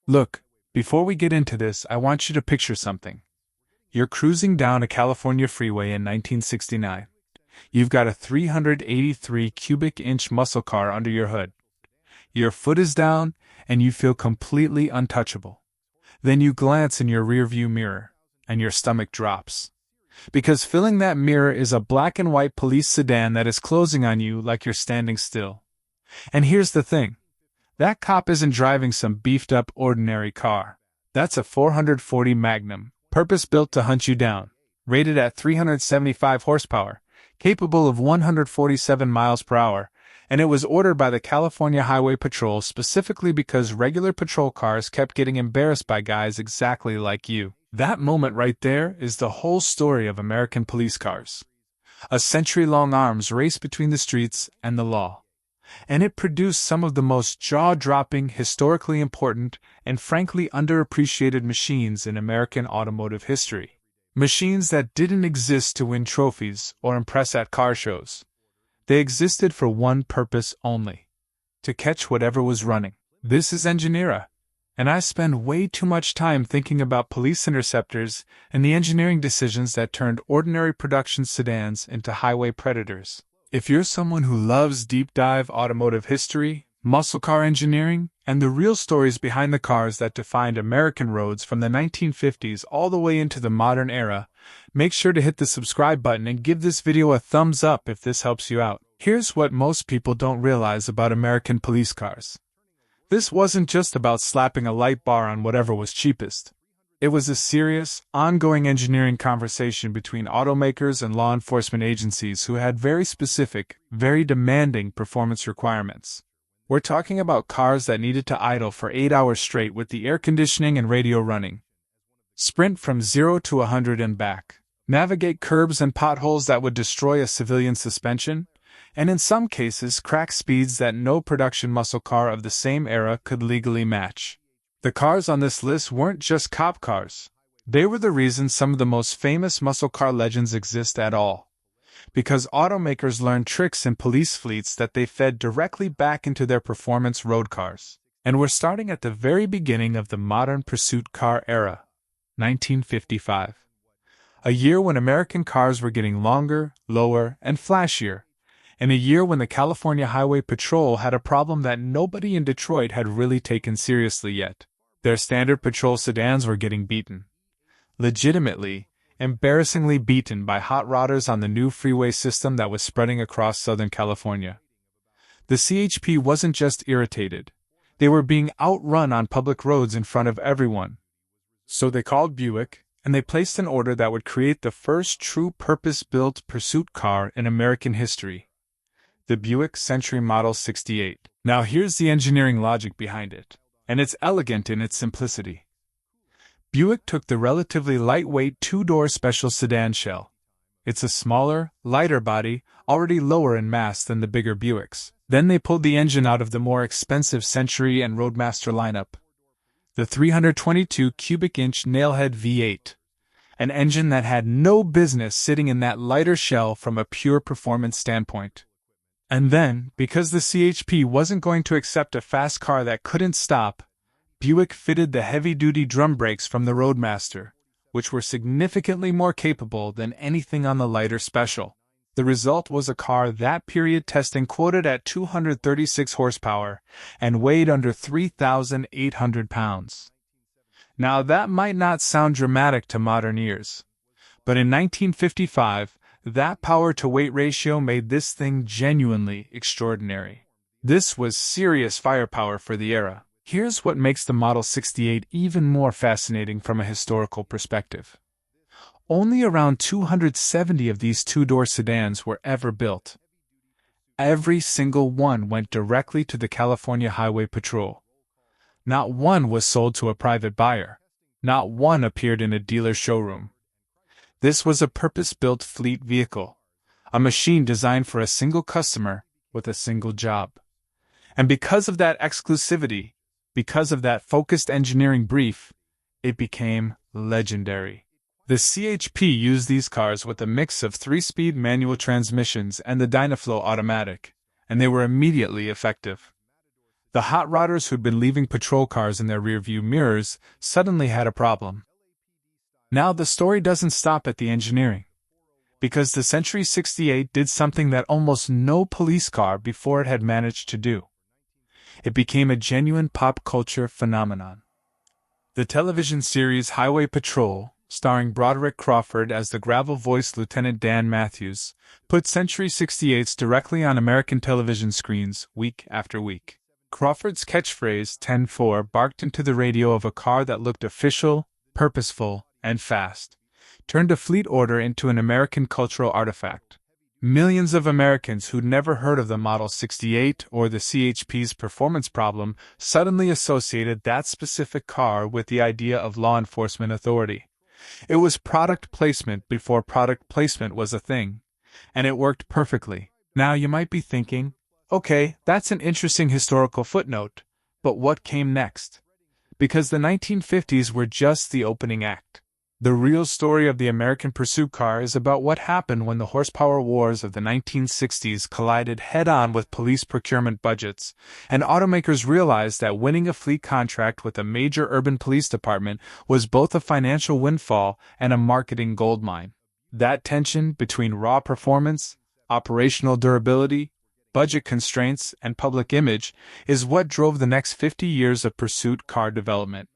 Look, before we get into this, I want you to picture something. You're cruising down a California freeway in 1969. You've got a 383 cubic inch muscle car under your hood. Your foot is down, and you feel completely untouchable. Then you glance in your rearview mirror, and your stomach drops. Because filling that mirror is a black and white police sedan that is closing on you like you're standing still. And here's the thing. That cop isn't driving some beefed-up ordinary car. That's a 440 Magnum, purpose-built to hunt you down, rated at 375 horsepower, capable of 147 miles per hour, and it was ordered by the California Highway Patrol specifically because regular patrol cars kept getting embarrassed by guys exactly like you. That moment right there is the whole story of American police cars. A century-long arms race between the streets and the law. And it produced some of the most jaw-dropping, historically important, and frankly underappreciated machines in American automotive history. Machines that didn't exist to win trophies or impress at car shows. They existed for one purpose only: to catch whatever was running. This is Engineera, and I spend way too much time thinking about police interceptors and the engineering decisions that turned ordinary production sedans into highway predators. If you're someone who loves deep-dive automotive history, muscle car engineering, and the real stories behind the cars that defined American roads from the 1950s all the way into the modern era, make sure to hit the subscribe button and give this video a thumbs up if this helps you out. Here's what most people don't realize about American police cars. This wasn't just about slapping a light bar on whatever was cheapest. It was a serious, ongoing engineering conversation between automakers and law enforcement agencies who had very specific, very demanding performance requirements. We're talking about cars that needed to idle for 8 hours straight with the air conditioning and radio running, sprint from 0 to 100 and back, navigate curbs and potholes that would destroy a civilian suspension, and in some cases crack speeds that no production muscle car of the same era could legally match. The cars on this list weren't just cop cars. They were the reason some of the most famous muscle car legends exist at all. Because automakers learned tricks in police fleets that they fed directly back into their performance road cars. And we're starting at the very beginning of the modern pursuit car era, 1955. A year when American cars were getting longer, lower, and flashier. And a year when the California Highway Patrol had a problem that nobody in Detroit had really taken seriously yet. Their standard patrol sedans were getting beaten. Legitimately, embarrassingly beaten by hot rodders on the new freeway system that was spreading across Southern California. The CHP wasn't just irritated. They were being outrun on public roads in front of everyone. So they called Buick, and they placed an order that would create the first true purpose-built pursuit car in American history. The Buick Century Model 68. Now here's the engineering logic behind it, and it's elegant in its simplicity. Buick took the relatively lightweight two-door special sedan shell. It's a smaller, lighter body, already lower in mass than the bigger Buicks. Then they pulled the engine out of the more expensive Century and Roadmaster lineup. The 322 cubic inch Nailhead V8. An engine that had no business sitting in that lighter shell from a pure performance standpoint. And then, because the CHP wasn't going to accept a fast car that couldn't stop, Buick fitted the heavy-duty drum brakes from the Roadmaster, which were significantly more capable than anything on the lighter special. The result was a car that period testing quoted at 236 horsepower and weighed under 3,800 pounds. Now that might not sound dramatic to modern ears, but in 1955, that power-to-weight ratio made this thing genuinely extraordinary. This was serious firepower for the era. Here's what makes the Model 68 even more fascinating from a historical perspective. Only around 270 of these two-door sedans were ever built. Every single one went directly to the California Highway Patrol. Not one was sold to a private buyer. Not one appeared in a dealer showroom. This was a purpose-built fleet vehicle, a machine designed for a single customer with a single job. And because of that exclusivity, because of that focused engineering brief, it became legendary. The CHP used these cars with a mix of 3-speed manual transmissions and the Dynaflow automatic, and they were immediately effective. The hot rodders who'd been leaving patrol cars in their rearview mirrors suddenly had a problem. Now the story doesn't stop at the engineering, because the Century 68 did something that almost no police car before it had managed to do. It became a genuine pop culture phenomenon. The television series Highway Patrol, starring Broderick Crawford as the gravel-voiced Lieutenant Dan Matthews, put Century 68s directly on American television screens week after week. Crawford's catchphrase 10-4 barked into the radio of a car that looked official, purposeful, and fast, turned a fleet order into an American cultural artifact. Millions of Americans who'd never heard of the Model 68 or the CHP's performance problem suddenly associated that specific car with the idea of law enforcement authority. It was product placement before product placement was a thing, and it worked perfectly. Now you might be thinking, okay, that's an interesting historical footnote, but what came next? Because the 1950s were just the opening act. The real story of the American pursuit car is about what happened when the horsepower wars of the 1960s collided head-on with police procurement budgets, and automakers realized that winning a fleet contract with a major urban police department was both a financial windfall and a marketing goldmine. That tension between raw performance, operational durability, budget constraints, and public image is what drove the next 50 years of pursuit car development.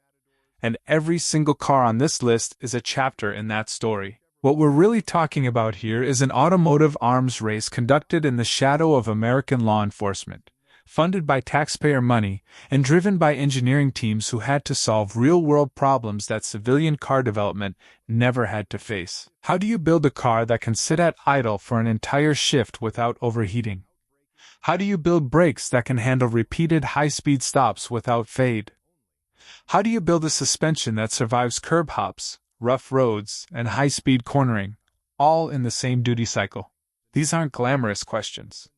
And every single car on this list is a chapter in that story. What we're really talking about here is an automotive arms race conducted in the shadow of American law enforcement, funded by taxpayer money, and driven by engineering teams who had to solve real-world problems that civilian car development never had to face. How do you build a car that can sit at idle for an entire shift without overheating? How do you build brakes that can handle repeated high-speed stops without fade? How do you build a suspension that survives curb hops, rough roads, and high-speed cornering, all in the same duty cycle? These aren't glamorous questions,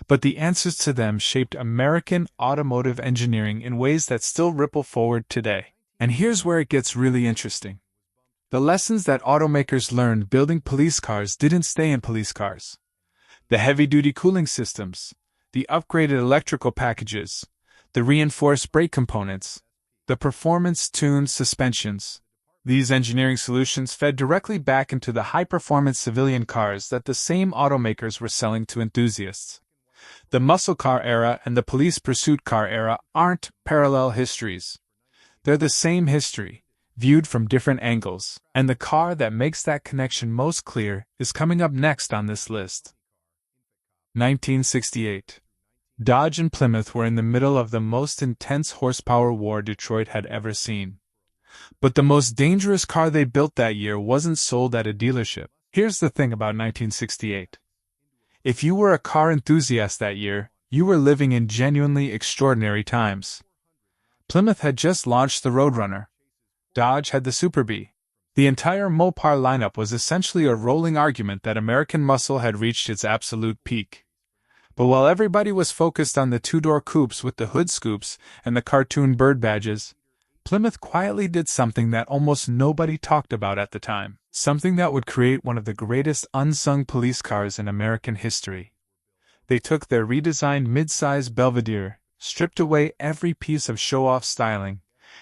but the answers to them shaped American automotive engineering in ways that still ripple forward today. And here's where it gets really interesting. The lessons that automakers learned building police cars didn't stay in police cars. The heavy-duty cooling systems, the upgraded electrical packages, the reinforced brake components, the performance-tuned suspensions. These engineering solutions fed directly back into the high-performance civilian cars that the same automakers were selling to enthusiasts. The muscle car era and the police pursuit car era aren't parallel histories. They're the same history, viewed from different angles, and the car that makes that connection most clear is coming up next on this list. 1968. Dodge and Plymouth were in the middle of the most intense horsepower war Detroit had ever seen. But the most dangerous car they built that year wasn't sold at a dealership. Here's the thing about 1968. If you were a car enthusiast that year, you were living in genuinely extraordinary times. Plymouth had just launched the Roadrunner. Dodge had the Super Bee. The entire Mopar lineup was essentially a rolling argument that American muscle had reached its absolute peak. But while everybody was focused on the two-door coupes with the hood scoops and the cartoon bird badges, Plymouth quietly did something that almost nobody talked about at the time, something that would create one of the greatest unsung police cars in American history. They took their redesigned mid-size Belvedere, stripped away every piece of show-off styling,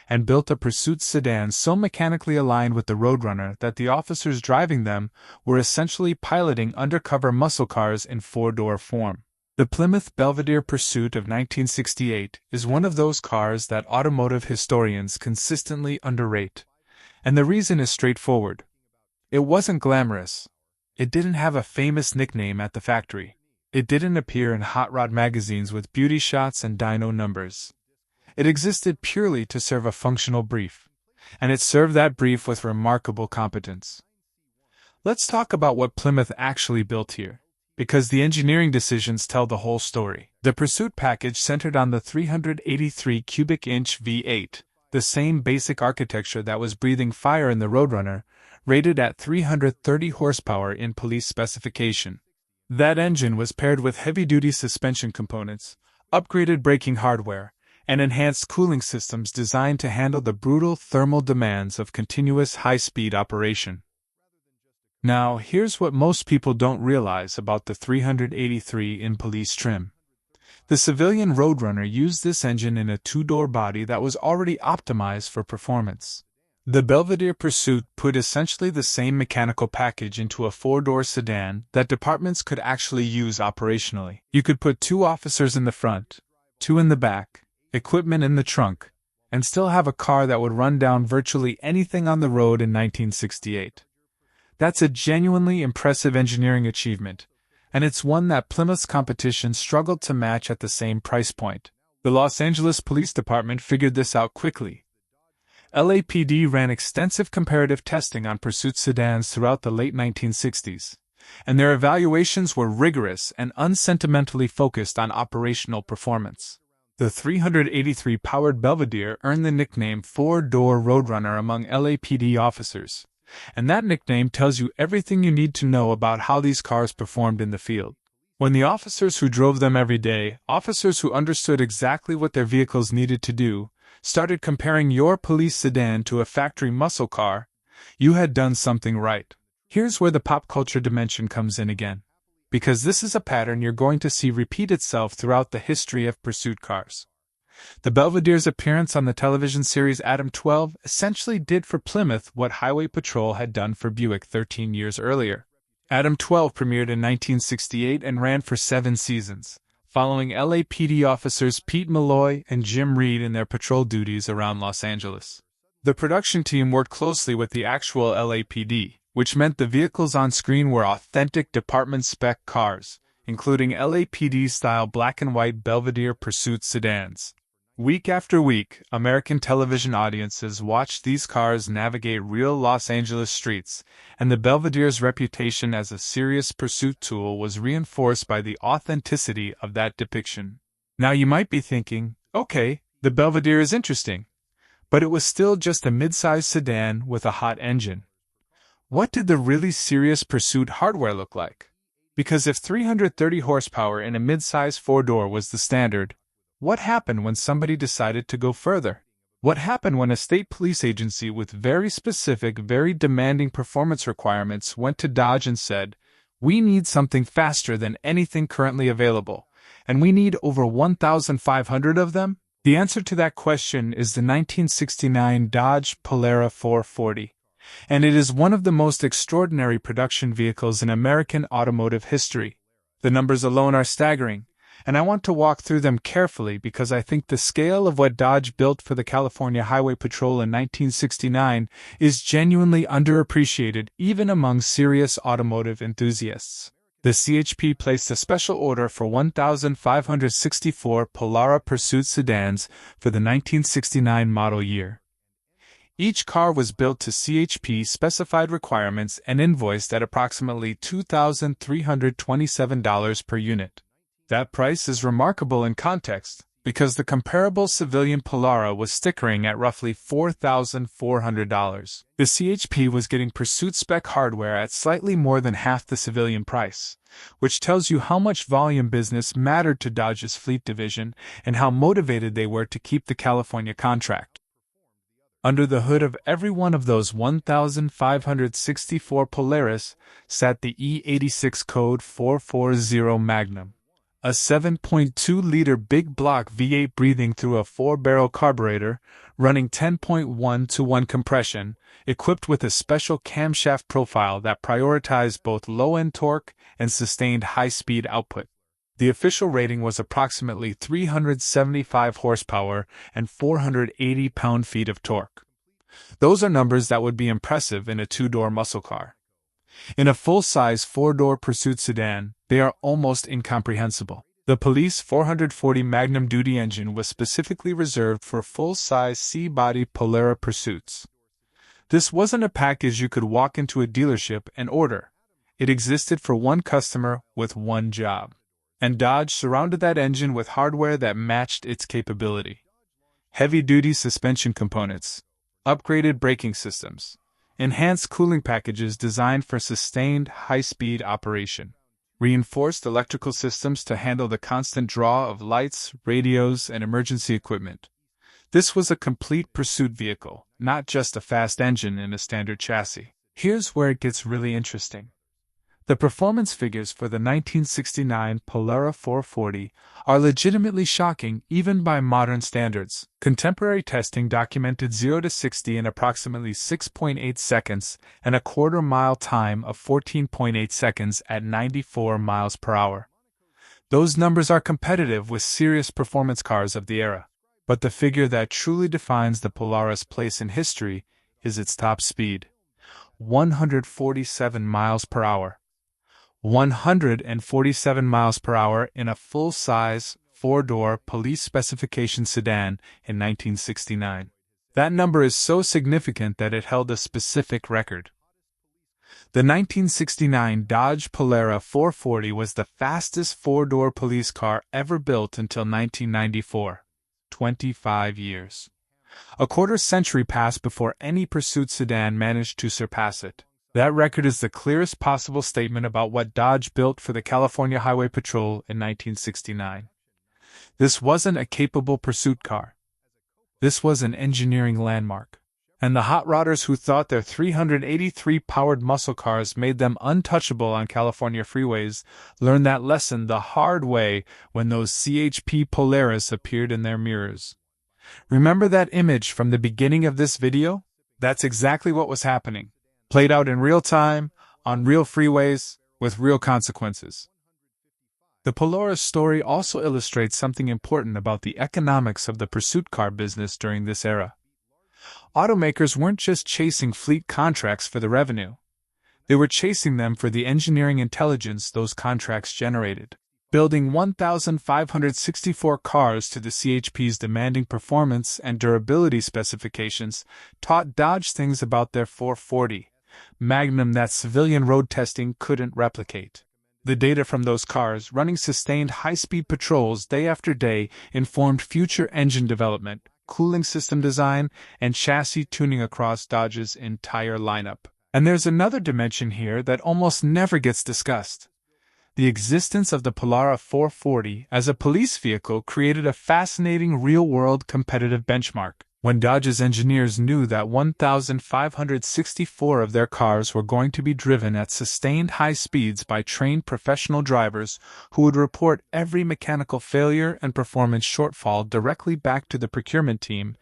and built a pursuit sedan so mechanically aligned with the Roadrunner that the officers driving them were essentially piloting undercover muscle cars in four-door form. The Plymouth Belvedere Pursuit of 1968 is one of those cars that automotive historians consistently underrate. And the reason is straightforward. It wasn't glamorous. It didn't have a famous nickname at the factory. It didn't appear in hot rod magazines with beauty shots and dyno numbers. It existed purely to serve a functional brief. And it served that brief with remarkable competence. Let's talk about what Plymouth actually built here, because the engineering decisions tell the whole story. The Pursuit package centered on the 383 cubic inch V8, the same basic architecture that was breathing fire in the Roadrunner, rated at 330 horsepower in police specification. That engine was paired with heavy-duty suspension components, upgraded braking hardware, and enhanced cooling systems designed to handle the brutal thermal demands of continuous high-speed operation. Now, here's what most people don't realize about the 383 in police trim. The civilian Roadrunner used this engine in a two-door body that was already optimized for performance. The Belvedere Pursuit put essentially the same mechanical package into a four-door sedan that departments could actually use operationally. You could put 2 officers in the front, 2 in the back, equipment in the trunk, and still have a car that would run down virtually anything on the road in 1968. That's a genuinely impressive engineering achievement, and it's one that Plymouth's competition struggled to match at the same price point. The Los Angeles Police Department figured this out quickly. LAPD ran extensive comparative testing on Pursuit sedans throughout the late 1960s, and their evaluations were rigorous and unsentimentally focused on operational performance. The 383-powered Belvedere earned the nickname Four-Door Roadrunner among LAPD officers, and that nickname tells you everything you need to know about how these cars performed in the field. When the officers who drove them every day, officers who understood exactly what their vehicles needed to do, started comparing your police sedan to a factory muscle car, you had done something right. Here's where the pop culture dimension comes in again, because this is a pattern you're going to see repeat itself throughout the history of pursuit cars. The Belvedere's appearance on the television series Adam 12 essentially did for Plymouth what Highway Patrol had done for Buick 13 years earlier. Adam 12 premiered in 1968 and ran for 7 seasons, following LAPD officers Pete Malloy and Jim Reed in their patrol duties around Los Angeles. The production team worked closely with the actual LAPD, which meant the vehicles on screen were authentic department-spec cars, including LAPD-style black-and-white Belvedere Pursuit sedans. Week after week, American television audiences watched these cars navigate real Los Angeles streets, and the Belvedere's reputation as a serious pursuit tool was reinforced by the authenticity of that depiction. Now you might be thinking, okay, the Belvedere is interesting, but it was still just a mid-sized sedan with a hot engine. What did the really serious pursuit hardware look like? Because if 330 horsepower in a mid-size four-door was the standard, what happened when somebody decided to go further? What happened when a state police agency with very specific, very demanding performance requirements went to Dodge and said, "We need something faster than anything currently available, and we need over 1,500 of them?" The answer to that question is the 1969 Dodge Polara 440, and it is one of the most extraordinary production vehicles in American automotive history. The numbers alone are staggering, and I want to walk through them carefully because I think the scale of what Dodge built for the California Highway Patrol in 1969 is genuinely underappreciated even among serious automotive enthusiasts. The CHP placed a special order for 1,564 Polara Pursuit sedans for the 1969 model year. Each car was built to CHP specified requirements and invoiced at approximately $2,327 per unit. That price is remarkable in context, because the comparable civilian Polara was stickering at roughly $4,400. The CHP was getting pursuit spec hardware at slightly more than half the civilian price, which tells you how much volume business mattered to Dodge's fleet division and how motivated they were to keep the California contract. Under the hood of every one of those 1,564 Polaris sat the E86 Code 440 Magnum, a 7.2-liter big block V8 breathing through a 4-barrel carburetor, running 10.1-to-1 compression, equipped with a special camshaft profile that prioritized both low-end torque and sustained high-speed output. The official rating was approximately 375 horsepower and 480 pound-feet of torque. Those are numbers that would be impressive in a two-door muscle car. In a full-size four-door Pursuit sedan, they are almost incomprehensible. The Police 440 Magnum duty engine was specifically reserved for full-size C-body Polara Pursuits. This wasn't a package you could walk into a dealership and order. It existed for one customer with one job. And Dodge surrounded that engine with hardware that matched its capability. Heavy-duty suspension components, upgraded braking systems, enhanced cooling packages designed for sustained, high-speed operation, reinforced electrical systems to handle the constant draw of lights, radios, and emergency equipment. This was a complete pursuit vehicle, not just a fast engine in a standard chassis. Here's where it gets really interesting. The performance figures for the 1969 Polara 440 are legitimately shocking even by modern standards. Contemporary testing documented 0 to 60 in approximately 6.8 seconds and a quarter-mile time of 14.8 seconds at 94 miles per hour. Those numbers are competitive with serious performance cars of the era. But the figure that truly defines the Polara's place in history is its top speed: 147 miles per hour. 147 miles per hour in a full-size, four-door police specification sedan in 1969. That number is so significant that it held a specific record. The 1969 Dodge Polara 440 was the fastest four-door police car ever built until 1994. 25 years. A quarter-century passed before any pursuit sedan managed to surpass it. That record is the clearest possible statement about what Dodge built for the California Highway Patrol in 1969. This wasn't a capable pursuit car. This was an engineering landmark. And the hot rodders who thought their 383-powered muscle cars made them untouchable on California freeways learned that lesson the hard way when those CHP Polaris appeared in their mirrors. Remember that image from the beginning of this video? That's exactly what was happening. Played out in real time, on real freeways, with real consequences. The Polaris story also illustrates something important about the economics of the pursuit car business during this era. Automakers weren't just chasing fleet contracts for the revenue. They were chasing them for the engineering intelligence those contracts generated. Building 1,564 cars to the CHP's demanding performance and durability specifications taught Dodge things about their 440 Magnum that civilian road testing couldn't replicate. The data from those cars running sustained high-speed patrols day after day informed future engine development, cooling system design, and chassis tuning across Dodge's entire lineup. And there's another dimension here that almost never gets discussed. The existence of the Polara 440 as a police vehicle created a fascinating real-world competitive benchmark. When Dodge's engineers knew that 1,564 of their cars were going to be driven at sustained high speeds by trained professional drivers who would report every mechanical failure and performance shortfall directly back to the procurement team,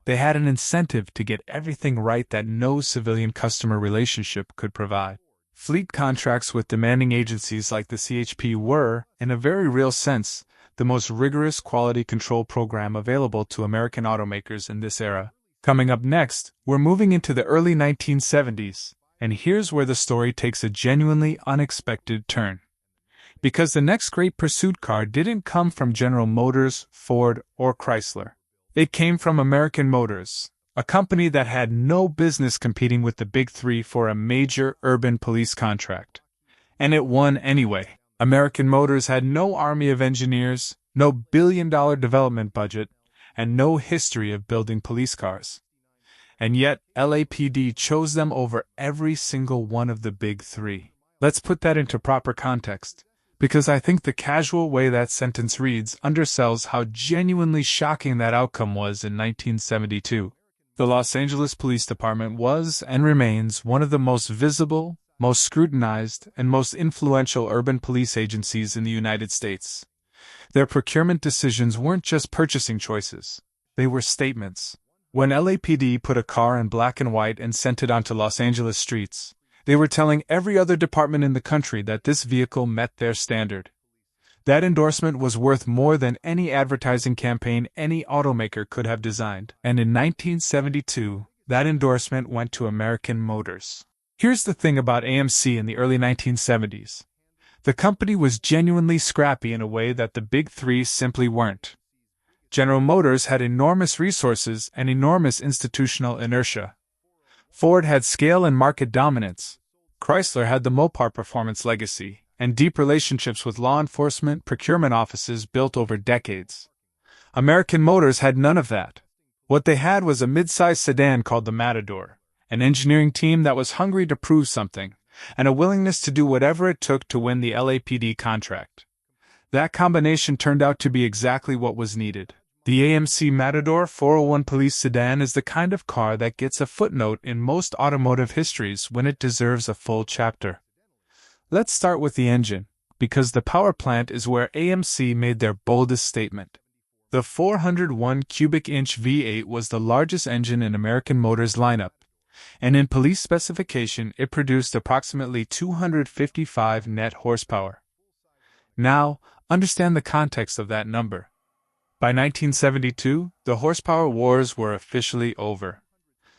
they had an incentive to get everything right that no civilian customer relationship could provide. Fleet contracts with demanding agencies like the CHP were, in a very real sense, the most rigorous quality control program available to American automakers in this era. Coming up next, we're moving into the early 1970s, and here's where the story takes a genuinely unexpected turn. Because the next great pursuit car didn't come from General Motors, Ford, or Chrysler. It came from American Motors, a company that had no business competing with the Big Three for a major urban police contract. And it won anyway. American Motors had no army of engineers, no billion-dollar development budget, and no history of building police cars. And yet, LAPD chose them over every single one of the Big Three. Let's put that into proper context, because I think the casual way that sentence reads undersells how genuinely shocking that outcome was in 1972. The Los Angeles Police Department was, and remains, one of the most visible, most scrutinized, and most influential urban police agencies in the United States. Their procurement decisions weren't just purchasing choices. They were statements. When LAPD put a car in black and white and sent it onto Los Angeles streets, they were telling every other department in the country that this vehicle met their standard. That endorsement was worth more than any advertising campaign any automaker could have designed. And in 1972, that endorsement went to American Motors. Here's the thing about AMC in the early 1970s. The company was genuinely scrappy in a way that the Big Three simply weren't. General Motors had enormous resources and enormous institutional inertia. Ford had scale and market dominance. Chrysler had the Mopar performance legacy and deep relationships with law enforcement procurement offices built over decades. American Motors had none of that. What they had was a mid-sized sedan called the Matador, an engineering team that was hungry to prove something, and a willingness to do whatever it took to win the LAPD contract. That combination turned out to be exactly what was needed. The AMC Matador 401 police sedan is the kind of car that gets a footnote in most automotive histories when it deserves a full chapter. Let's start with the engine, because the power plant is where AMC made their boldest statement. The 401 cubic inch V8 was the largest engine in American Motors' lineup, and in police specification it produced approximately 255 net horsepower. Now, understand the context of that number. By 1972, the horsepower wars were officially over.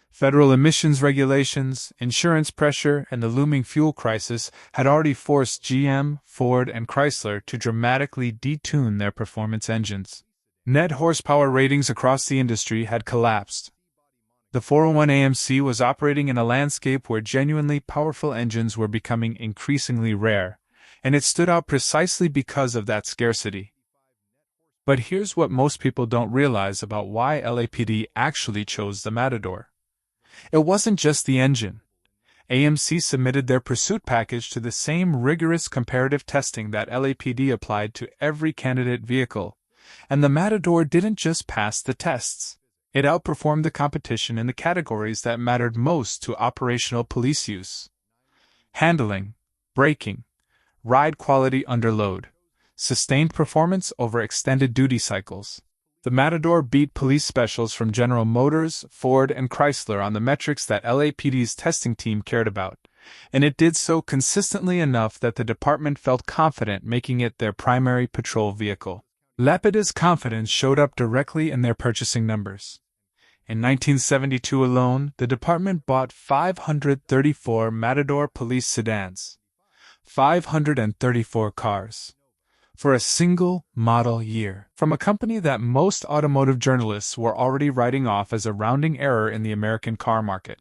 Federal emissions regulations, insurance pressure, and the looming fuel crisis had already forced GM, Ford, and Chrysler to dramatically detune their performance engines. Net horsepower ratings across the industry had collapsed. The 401 AMC was operating in a landscape where genuinely powerful engines were becoming increasingly rare, and it stood out precisely because of that scarcity. But here's what most people don't realize about why LAPD actually chose the Matador. It wasn't just the engine. AMC submitted their pursuit package to the same rigorous comparative testing that LAPD applied to every candidate vehicle, and the Matador didn't just pass the tests. It outperformed the competition in the categories that mattered most to operational police use: handling, braking, ride quality under load, sustained performance over extended duty cycles. The Matador beat police specials from General Motors, Ford, and Chrysler on the metrics that LAPD's testing team cared about, and it did so consistently enough that the department felt confident making it their primary patrol vehicle. LAPD's confidence showed up directly in their purchasing numbers. In 1972 alone, the department bought 534 Matador police sedans, 534 cars, for a single model year, from a company that most automotive journalists were already writing off as a rounding error in the American car market.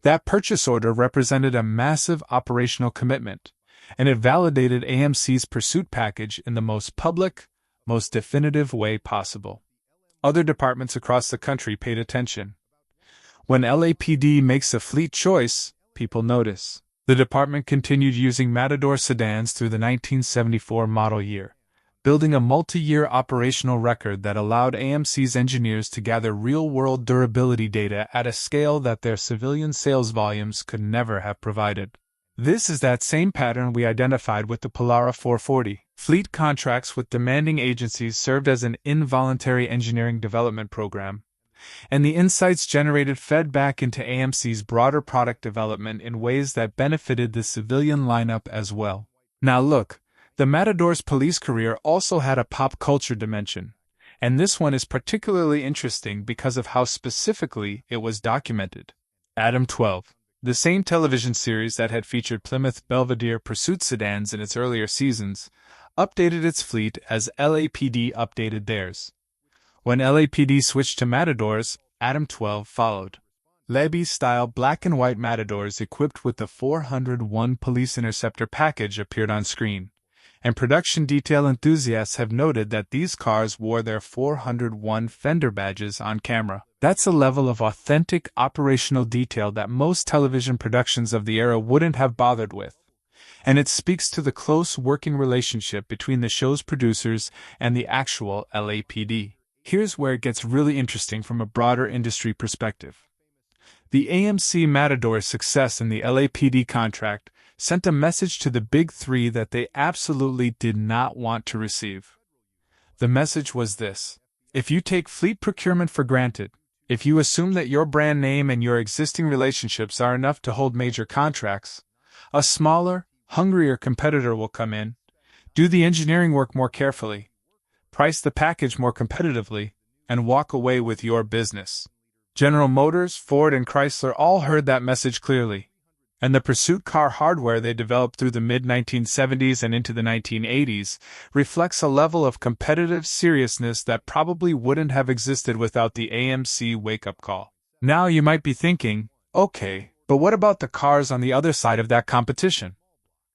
That purchase order represented a massive operational commitment, and it validated AMC's pursuit package in the most public, most definitive way possible. Other departments across the country paid attention. When LAPD makes a fleet choice, people notice. The department continued using Matador sedans through the 1974 model year, building a multi-year operational record that allowed AMC's engineers to gather real-world durability data at a scale that their civilian sales volumes could never have provided. This is that same pattern we identified with the Polara 440. Fleet contracts with demanding agencies served as an involuntary engineering development program, and the insights generated fed back into AMC's broader product development in ways that benefited the civilian lineup as well. Now look, the Matador's police career also had a pop culture dimension, and this one is particularly interesting because of how specifically it was documented. Adam 12, the same television series that had featured Plymouth Belvedere pursuit sedans in its earlier seasons, updated its fleet as LAPD updated theirs. When LAPD switched to Matadors, Adam 12 followed. Levy-style black and white Matadors equipped with the 401 Police Interceptor package appeared on screen, and production detail enthusiasts have noted that these cars wore their 401 fender badges on camera. That's a level of authentic operational detail that most television productions of the era wouldn't have bothered with, and it speaks to the close working relationship between the show's producers and the actual LAPD. Here's where it gets really interesting from a broader industry perspective. The AMC Matador's success in the LAPD contract sent a message to the Big Three that they absolutely did not want to receive. The message was this: if you take fleet procurement for granted, if you assume that your brand name and your existing relationships are enough to hold major contracts, a smaller, hungrier competitor will come in, do the engineering work more carefully, price the package more competitively, and walk away with your business. General Motors, Ford, and Chrysler all heard that message clearly, and the pursuit car hardware they developed through the mid-1970s and into the 1980s reflects a level of competitive seriousness that probably wouldn't have existed without the AMC wake-up call. Now you might be thinking, okay, but what about the cars on the other side of that competition?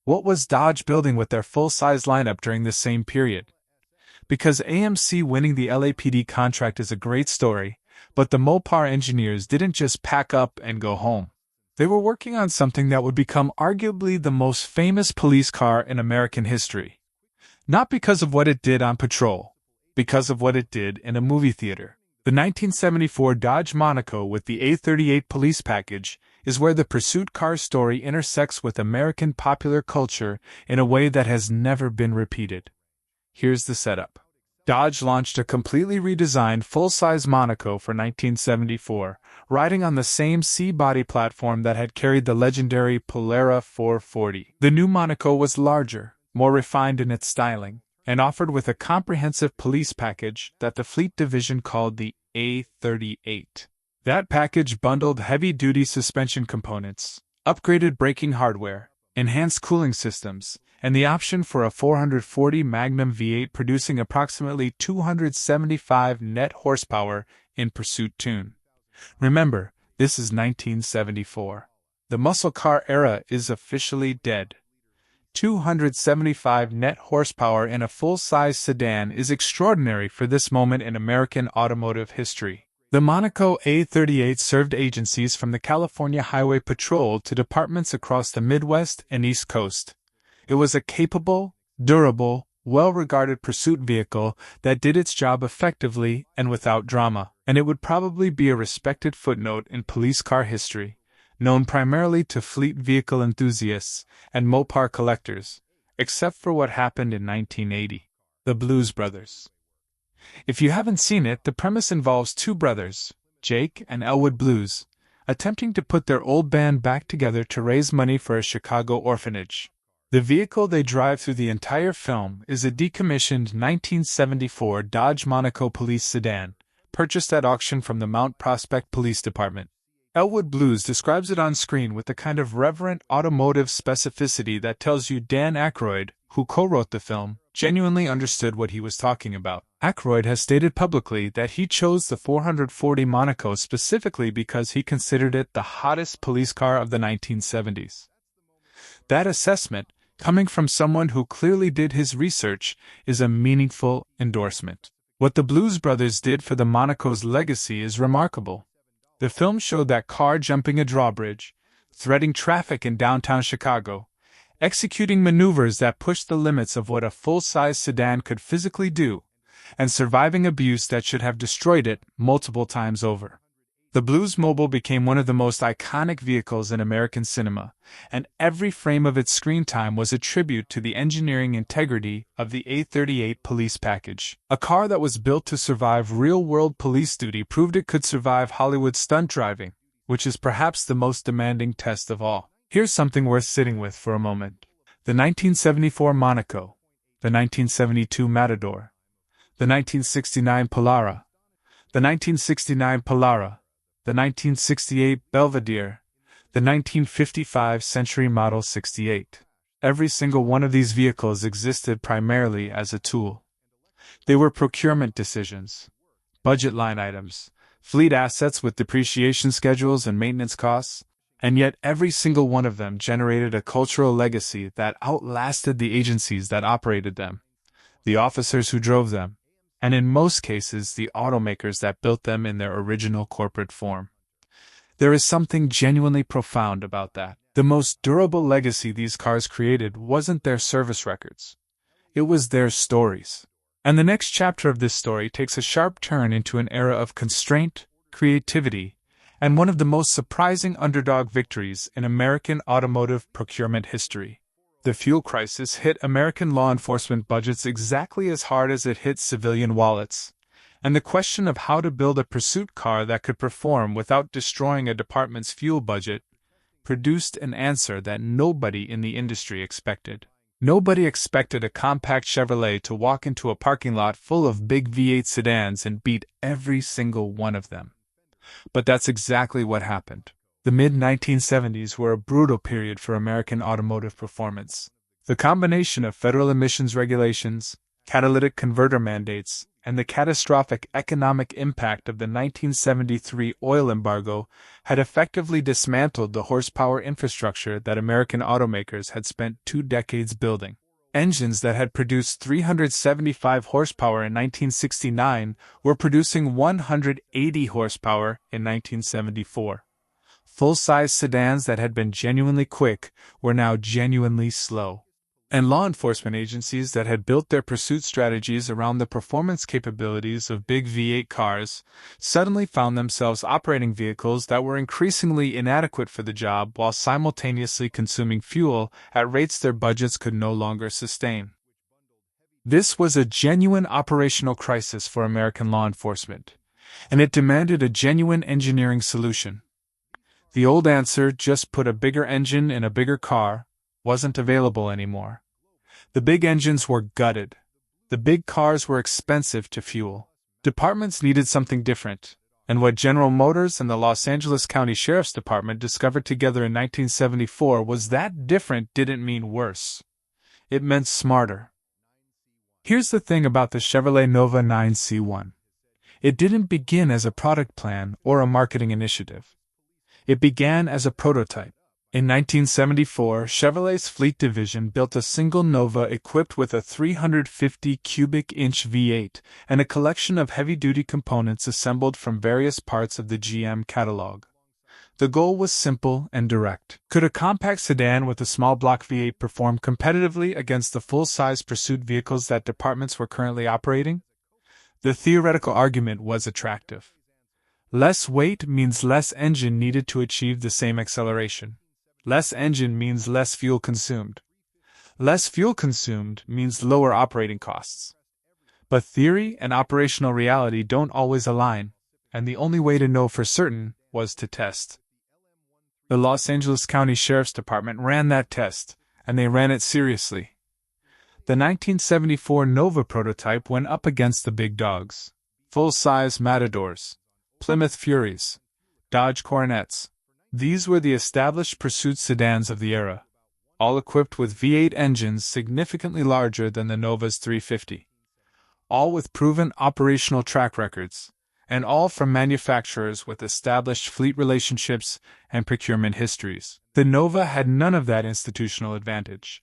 What was Dodge building with their full-size lineup during this same period? Because AMC winning the LAPD contract is a great story, but the Mopar engineers didn't just pack up and go home. They were working on something that would become arguably the most famous police car in American history. Not because of what it did on patrol, because of what it did in a movie theater. The 1974 Dodge Monaco with the A38 police package is where the pursuit car story intersects with American popular culture in a way that has never been repeated. Here's the setup. Dodge launched a completely redesigned full-size Monaco for 1974, riding on the same C-body platform that had carried the legendary Polara 440. The new Monaco was larger, more refined in its styling, and offered with a comprehensive police package that the fleet division called the A38. That package bundled heavy-duty suspension components, upgraded braking hardware, enhanced cooling systems, and the option for a 440 Magnum V8 producing approximately 275 net horsepower in pursuit tune. Remember, this is 1974. The muscle car era is officially dead. 275 net horsepower in a full-size sedan is extraordinary for this moment in American automotive history. The Monaco A38 served agencies from the California Highway Patrol to departments across the Midwest and East Coast. It was a capable, durable, well-regarded pursuit vehicle that did its job effectively and without drama, and it would probably be a respected footnote in police car history, known primarily to fleet vehicle enthusiasts and Mopar collectors, except for what happened in 1980. The Blues Brothers. If you haven't seen it, the premise involves two brothers, Jake and Elwood Blues, attempting to put their old band back together to raise money for a Chicago orphanage. The vehicle they drive through the entire film is a decommissioned 1974 Dodge Monaco police sedan, purchased at auction from the Mount Prospect Police Department. Elwood Blues describes it on screen with the kind of reverent automotive specificity that tells you Dan Aykroyd, who co-wrote the film, genuinely understood what he was talking about. Aykroyd has stated publicly that he chose the 440 Monaco specifically because he considered it the hottest police car of the 1970s. That assessment, coming from someone who clearly did his research, is a meaningful endorsement. What the Blues Brothers did for the Monaco's legacy is remarkable. The film showed that car jumping a drawbridge, threading traffic in downtown Chicago, executing maneuvers that pushed the limits of what a full-size sedan could physically do, and surviving abuse that should have destroyed it multiple times over. The Bluesmobile became one of the most iconic vehicles in American cinema, and every frame of its screen time was a tribute to the engineering integrity of the A38 police package. A car that was built to survive real-world police duty proved it could survive Hollywood stunt driving, which is perhaps the most demanding test of all. Here's something worth sitting with for a moment. The 1974 Monaco, the 1972 Matador, the 1969 Polara, the 1969 Polara, the 1968 Belvedere, the 1955 Century Model 68. Every single one of these vehicles existed primarily as a tool. They were procurement decisions, budget line items, fleet assets with depreciation schedules and maintenance costs, and yet every single one of them generated a cultural legacy that outlasted the agencies that operated them, the officers who drove them, and in most cases the automakers that built them in their original corporate form. There is something genuinely profound about that. The most durable legacy these cars created wasn't their service records. It was their stories. And the next chapter of this story takes a sharp turn into an era of constraint, creativity, and one of the most surprising underdog victories in American automotive procurement history. The fuel crisis hit American law enforcement budgets exactly as hard as it hit civilian wallets, and the question of how to build a pursuit car that could perform without destroying a department's fuel budget produced an answer that nobody in the industry expected. Nobody expected a compact Chevrolet to walk into a parking lot full of big V8 sedans and beat every single one of them. But that's exactly what happened. The mid-1970s were a brutal period for American automotive performance. The combination of federal emissions regulations, catalytic converter mandates, and the catastrophic economic impact of the 1973 oil embargo had effectively dismantled the horsepower infrastructure that American automakers had spent 2 decades building. Engines that had produced 375 horsepower in 1969 were producing 180 horsepower in 1974. Full-size sedans that had been genuinely quick were now genuinely slow. And law enforcement agencies that had built their pursuit strategies around the performance capabilities of big V8 cars suddenly found themselves operating vehicles that were increasingly inadequate for the job while simultaneously consuming fuel at rates their budgets could no longer sustain. This was a genuine operational crisis for American law enforcement, and it demanded a genuine engineering solution. The old answer, just put a bigger engine in a bigger car, wasn't available anymore. The big engines were gutted. The big cars were expensive to fuel. Departments needed something different, and what General Motors and the Los Angeles County Sheriff's Department discovered together in 1974 was that different didn't mean worse. It meant smarter. Here's the thing about the Chevrolet Nova 9C1. It didn't begin as a product plan or a marketing initiative. It began as a prototype. In 1974, Chevrolet's fleet division built a single Nova equipped with a 350 cubic inch V8 and a collection of heavy-duty components assembled from various parts of the GM catalog. The goal was simple and direct. Could a compact sedan with a small block V8 perform competitively against the full-size pursuit vehicles that departments were currently operating? The theoretical argument was attractive. Less weight means less engine needed to achieve the same acceleration. Less engine means less fuel consumed. Less fuel consumed means lower operating costs. But theory and operational reality don't always align, and the only way to know for certain was to test. The Los Angeles County Sheriff's Department ran that test, and they ran it seriously. The 1974 Nova prototype went up against the big dogs: full-size Matadors, Plymouth Furies, Dodge Coronets. These were the established pursuit sedans of the era, all equipped with V8 engines significantly larger than the Nova's 350. All with proven operational track records, and all from manufacturers with established fleet relationships and procurement histories. The Nova had none of that institutional advantage.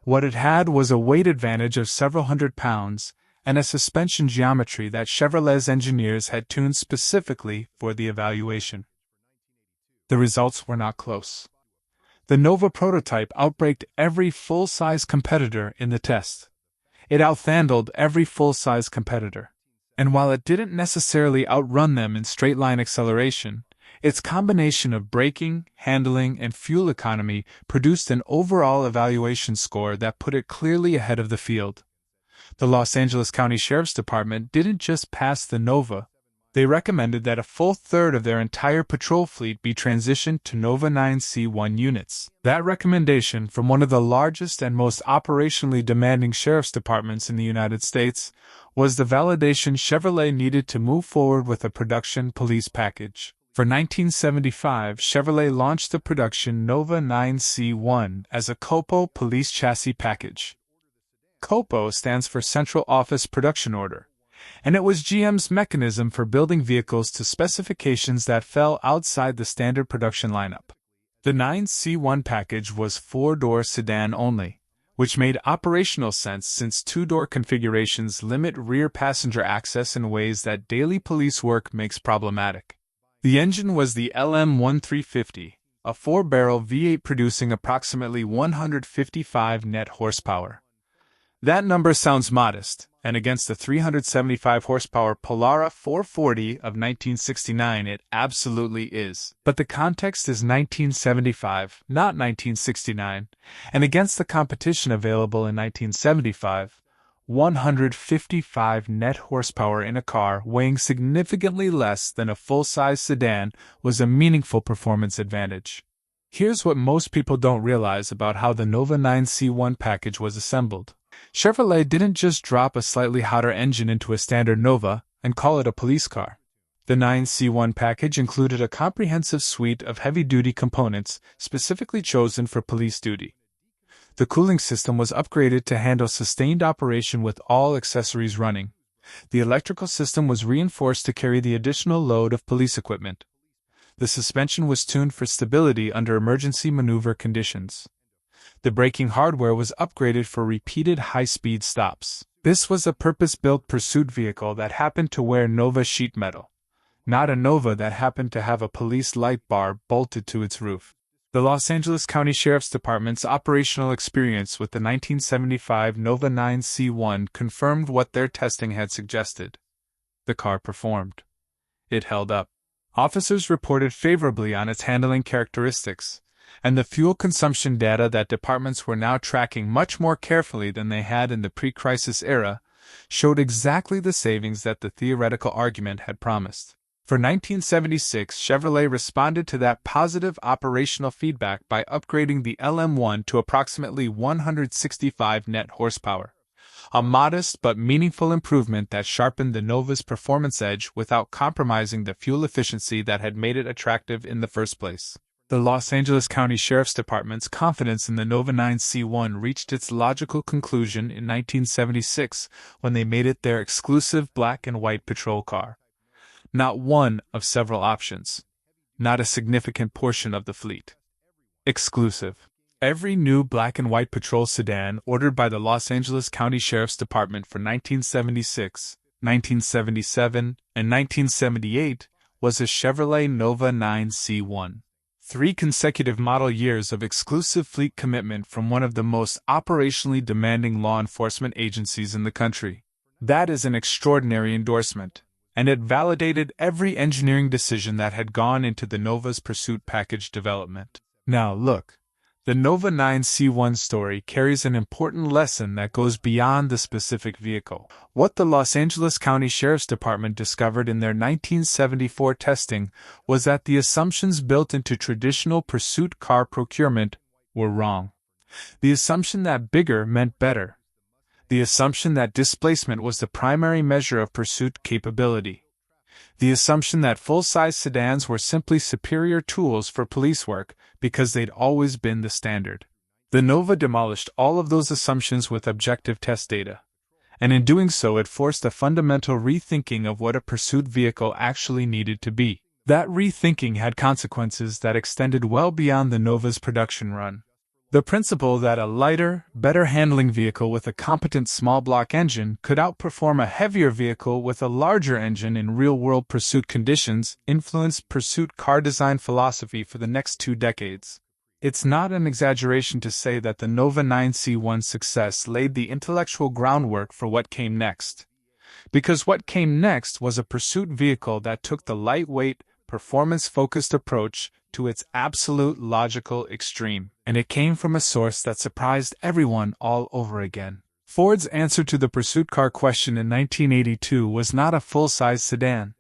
What it had was a weight advantage of several hundred pounds and a suspension geometry that Chevrolet's engineers had tuned specifically for the evaluation. The results were not close. The Nova prototype outbraked every full-size competitor in the test. It outhandled every full-size competitor. And while it didn't necessarily outrun them in straight-line acceleration, its combination of braking, handling, and fuel economy produced an overall evaluation score that put it clearly ahead of the field. The Los Angeles County Sheriff's Department didn't just pass the Nova. They recommended that a full third of their entire patrol fleet be transitioned to Nova 9C1 units. That recommendation from one of the largest and most operationally demanding sheriff's departments in the United States was the validation Chevrolet needed to move forward with a production police package. For 1975, Chevrolet launched the production Nova 9C1 as a COPO police chassis package. COPO stands for Central Office Production Order, and it was GM's mechanism for building vehicles to specifications that fell outside the standard production lineup. The 9C1 package was four-door sedan only, which made operational sense since two-door configurations limit rear passenger access in ways that daily police work makes problematic. The engine was the LM1350, a four-barrel V8 producing approximately 155 net horsepower. That number sounds modest, and against the 375 horsepower Polara 440 of 1969 it absolutely is. But the context is 1975, not 1969, and against the competition available in 1975, 155 net horsepower in a car weighing significantly less than a full-size sedan was a meaningful performance advantage. Here's what most people don't realize about how the Nova 9C1 package was assembled. Chevrolet didn't just drop a slightly hotter engine into a standard Nova and call it a police car. The 9C1 package included a comprehensive suite of heavy-duty components specifically chosen for police duty. The cooling system was upgraded to handle sustained operation with all accessories running. The electrical system was reinforced to carry the additional load of police equipment. The suspension was tuned for stability under emergency maneuver conditions. The braking hardware was upgraded for repeated high-speed stops. This was a purpose-built pursuit vehicle that happened to wear Nova sheet metal, not a Nova that happened to have a police light bar bolted to its roof. The Los Angeles County Sheriff's Department's operational experience with the 1975 Nova 9C1 confirmed what their testing had suggested. The car performed. It held up. Officers reported favorably on its handling characteristics, and the fuel consumption data that departments were now tracking much more carefully than they had in the pre-crisis era showed exactly the savings that the theoretical argument had promised. For 1976, Chevrolet responded to that positive operational feedback by upgrading the LM1 to approximately 165 net horsepower, a modest but meaningful improvement that sharpened the Nova's performance edge without compromising the fuel efficiency that had made it attractive in the first place. The Los Angeles County Sheriff's Department's confidence in the Nova 9C1 reached its logical conclusion in 1976 when they made it their exclusive black and white patrol car. Not one of several options. Not a significant portion of the fleet. Exclusive. Every new black and white patrol sedan ordered by the Los Angeles County Sheriff's Department for 1976, 1977, and 1978 was a Chevrolet Nova 9C1. 3 consecutive model years of exclusive fleet commitment from one of the most operationally demanding law enforcement agencies in the country. That is an extraordinary endorsement, and it validated every engineering decision that had gone into the Nova's pursuit package development. Now look, the Nova 9C1 story carries an important lesson that goes beyond the specific vehicle. What the Los Angeles County Sheriff's Department discovered in their 1974 testing was that the assumptions built into traditional pursuit car procurement were wrong. The assumption that bigger meant better. The assumption that displacement was the primary measure of pursuit capability. The assumption that full-size sedans were simply superior tools for police work because they'd always been the standard. The Nova demolished all of those assumptions with objective test data, and in doing so it forced a fundamental rethinking of what a pursuit vehicle actually needed to be. That rethinking had consequences that extended well beyond the Nova's production run. The principle that a lighter, better handling vehicle with a competent small block engine could outperform a heavier vehicle with a larger engine in real-world pursuit conditions influenced pursuit car design philosophy for the next 2 decades. It's not an exaggeration to say that the Nova 9C1's success laid the intellectual groundwork for what came next. Because what came next was a pursuit vehicle that took the lightweight, performance-focused approach to its absolute logical extreme, and it came from a source that surprised everyone all over again. Ford's answer to the pursuit car question in 1982 was not a full-size sedan.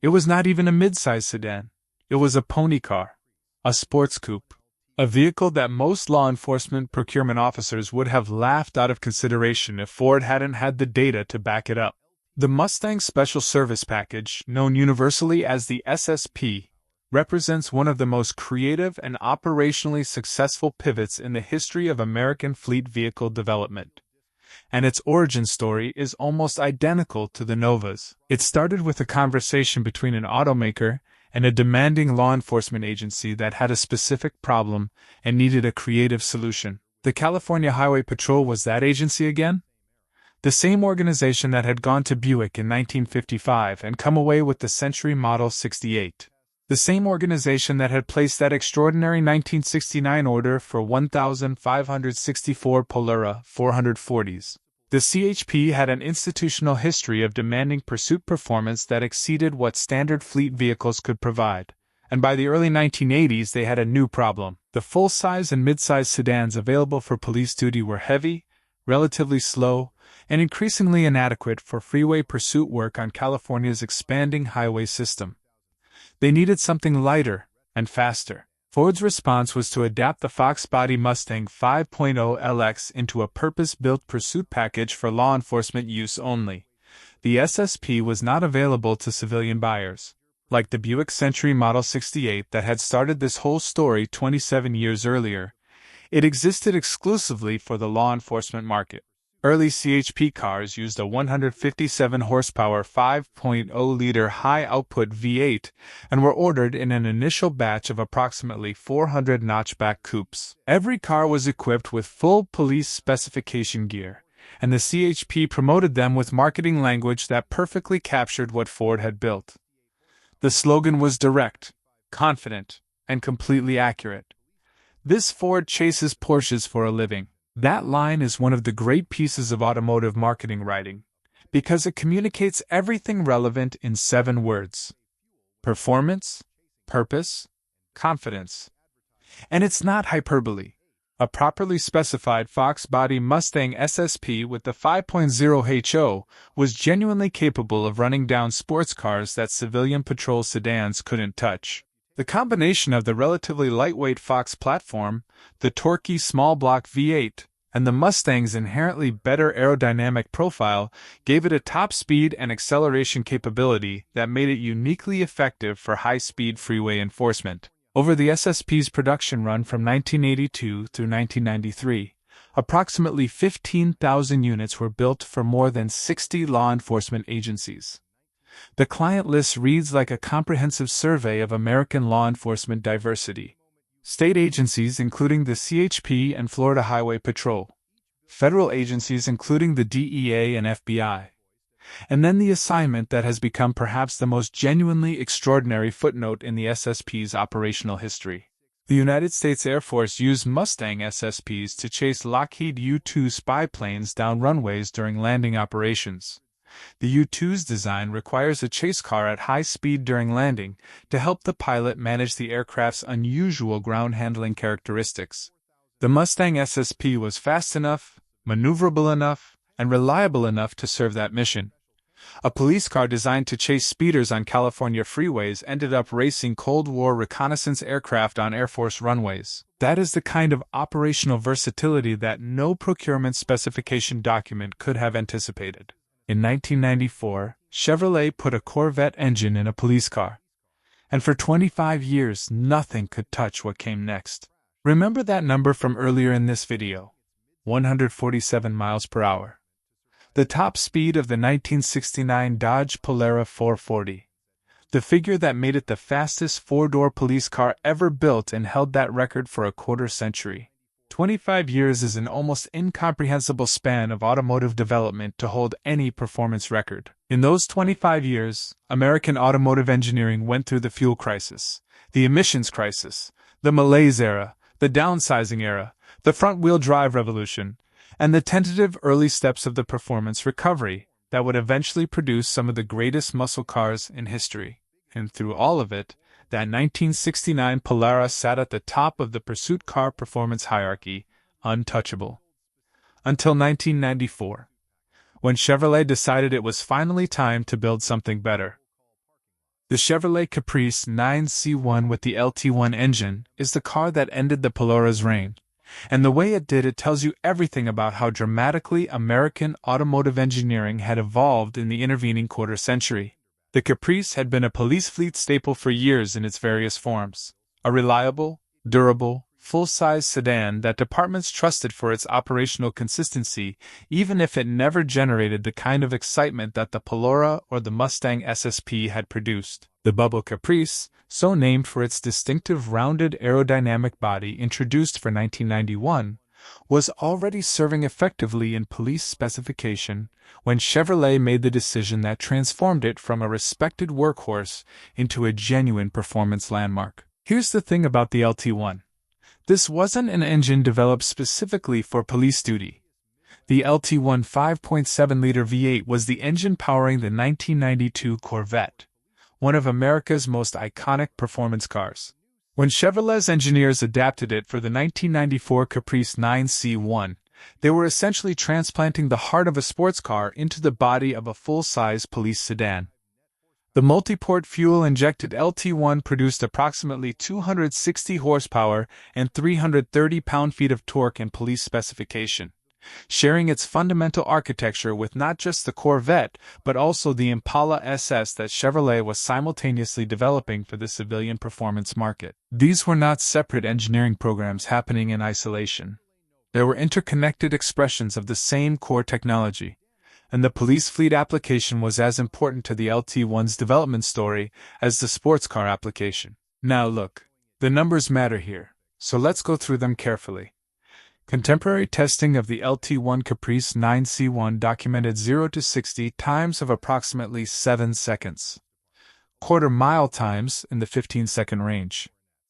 It was not even a mid-size sedan. It was a pony car, a sports coupe, a vehicle that most law enforcement procurement officers would have laughed out of consideration if Ford hadn't had the data to back it up. The Mustang Special Service Package, known universally as the SSP, represents one of the most creative and operationally successful pivots in the history of American fleet vehicle development. And its origin story is almost identical to the Nova's. It started with a conversation between an automaker and a demanding law enforcement agency that had a specific problem and needed a creative solution. The California Highway Patrol was that agency again? The same organization that had gone to Buick in 1955 and come away with the Century Model 68. The same organization that had placed that extraordinary 1969 order for 1,564 Polara 440s. The CHP had an institutional history of demanding pursuit performance that exceeded what standard fleet vehicles could provide, and by the early 1980s they had a new problem. The full-size and mid-size sedans available for police duty were heavy, relatively slow, and increasingly inadequate for freeway pursuit work on California's expanding highway system. They needed something lighter and faster. Ford's response was to adapt the Fox body Mustang 5.0 LX into a purpose-built pursuit package for law enforcement use only. The SSP was not available to civilian buyers. Like the Buick Century Model 68 that had started this whole story 27 years earlier, it existed exclusively for the law enforcement market. Early CHP cars used a 157-horsepower 5.0-liter high-output V8 and were ordered in an initial batch of approximately 400 notchback coupes. Every car was equipped with full police specification gear, and the CHP promoted them with marketing language that perfectly captured what Ford had built. The slogan was direct, confident, and completely accurate. This Ford chases Porsches for a living. That line is one of the great pieces of automotive marketing writing, because it communicates everything relevant in 7 words: performance, purpose, confidence. And it's not hyperbole. A properly specified Fox body Mustang SSP with the 5.0 HO was genuinely capable of running down sports cars that civilian patrol sedans couldn't touch. The combination of the relatively lightweight Fox platform, the torquey small block V8, and the Mustang's inherently better aerodynamic profile gave it a top speed and acceleration capability that made it uniquely effective for high-speed freeway enforcement. Over the SSP's production run from 1982 through 1993, approximately 15,000 units were built for more than 60 law enforcement agencies. The client list reads like a comprehensive survey of American law enforcement diversity. State agencies including the CHP and Florida Highway Patrol, federal agencies including the DEA and FBI, and then the assignment that has become perhaps the most genuinely extraordinary footnote in the SSP's operational history. The United States Air Force used Mustang SSPs to chase Lockheed U-2 spy planes down runways during landing operations. The U-2's design requires a chase car at high speed during landing to help the pilot manage the aircraft's unusual ground handling characteristics. The Mustang SSP was fast enough, maneuverable enough, and reliable enough to serve that mission. A police car designed to chase speeders on California freeways ended up racing Cold War reconnaissance aircraft on Air Force runways. That is the kind of operational versatility that no procurement specification document could have anticipated. In 1994, Chevrolet put a Corvette engine in a police car. And for 25 years, nothing could touch what came next. Remember that number from earlier in this video? 147 miles per hour. The top speed of the 1969 Dodge Polara 440. The figure that made it the fastest 4-door police car ever built and held that record for a quarter century. 25 years is an almost incomprehensible span of automotive development to hold any performance record. In those 25 years, American automotive engineering went through the fuel crisis, the emissions crisis, the malaise era, the downsizing era, the front-wheel drive revolution, and the tentative early steps of the performance recovery that would eventually produce some of the greatest muscle cars in history. And through all of it, that 1969 Polara sat at the top of the pursuit car performance hierarchy, untouchable. Until 1994, when Chevrolet decided it was finally time to build something better. The Chevrolet Caprice 9C1 with the LT1 engine is the car that ended the Polara's reign. And the way it did it tells you everything about how dramatically American automotive engineering had evolved in the intervening quarter century. The Caprice had been a police fleet staple for years in its various forms. A reliable, durable, full-size sedan that departments trusted for its operational consistency, even if it never generated the kind of excitement that the Polara or the Mustang SSP had produced. The Bubble Caprice, so named for its distinctive rounded aerodynamic body introduced for 1991, was already serving effectively in police specification when Chevrolet made the decision that transformed it from a respected workhorse into a genuine performance landmark. Here's the thing about the LT1. This wasn't an engine developed specifically for police duty. The LT1 5.7-liter V8 was the engine powering the 1992 Corvette, one of America's most iconic performance cars. When Chevrolet's engineers adapted it for the 1994 Caprice 9C1, they were essentially transplanting the heart of a sports car into the body of a full-size police sedan. The multi-port fuel-injected LT1 produced approximately 260 horsepower and 330 pound-feet of torque in police specification, sharing its fundamental architecture with not just the Corvette but also the Impala SS that Chevrolet was simultaneously developing for the civilian performance market. These were not separate engineering programs happening in isolation. They were interconnected expressions of the same core technology, and the police fleet application was as important to the LT1's development story as the sports car application. Now look, the numbers matter here, so let's go through them carefully. Contemporary testing of the LT1 Caprice 9C1 documented 0 to 60 times of approximately 7 seconds. Quarter-mile times in the 15-second range.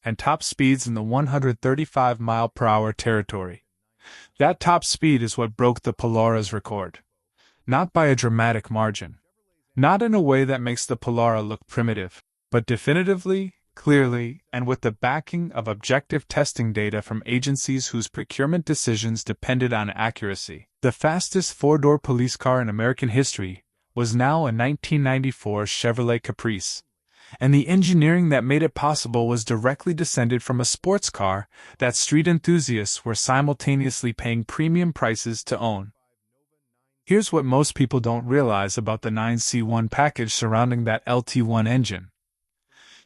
and top speeds in the 135-mile-per-hour territory. That top speed is what broke the Polara's record. Not by a dramatic margin. Not in a way that makes the Polara look primitive, but definitively, clearly, and with the backing of objective testing data from agencies whose procurement decisions depended on accuracy. The fastest four-door police car in American history was now a 1994 Chevrolet Caprice, and the engineering that made it possible was directly descended from a sports car that street enthusiasts were simultaneously paying premium prices to own. Here's what most people don't realize about the 9C1 package surrounding that LT1 engine.